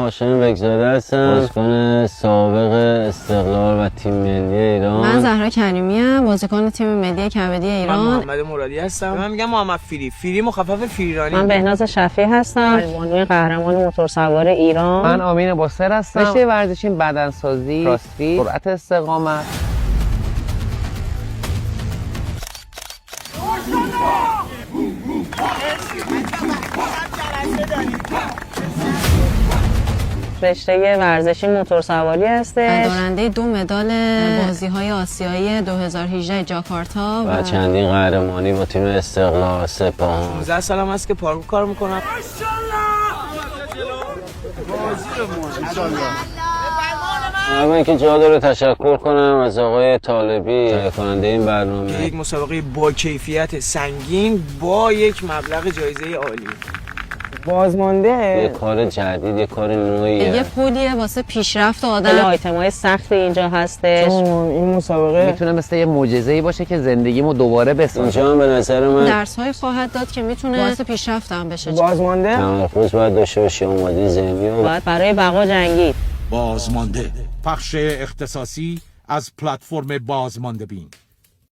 هاشم بگزاده هستم، بازیکن سابق استقلال و تیم ملی ایران. من زهرا کریمی ام، بازیکن تیم ملی کبدی ایران. من محمد مرادی هستم. من میگم محمد فیری مخفف فیرانی. من بهناز شفیع هستم، بانوی قهرمان موتورسوار ایران. من آمین باسر هستم. رشته ورزشیم بدنسازی، کراسفیت، سرعت استقامت. رشته ورزشی موتورسواری هستش. دارنده 2 مدال بازی‌های آسیایی 2018 جاکارتا و چندین قهرمانی با تیم استقلال سپاهان. 16 سالم هست که پارکور کار میکنم. اول اینکه جا داره تشکر کنم از آقای طالبی تهیه کننده این برنامه. یک مسابقه با کیفیت سنگین با یک مبلغ جایزه عالی. بازمانده یه کار جدید، یه کار نوعیه. یه پلیه واسه پیشرفت آدم. آیتم‌های سخت اینجا هستش. این مسابقه میتونه مثل یه معجزه‌ای باشه که زندگیمو دوباره بسازه. اینجا هم به نظر من درس‌های خواهد داد که میتونه باعث پیشرفت هم بشه. بازمانده تمرکز باید داشته باشی، آماده ذهنی و باید برای بقا جنگید. بازمانده، پخش اختصاصی از پلتفرم بازمانده بین.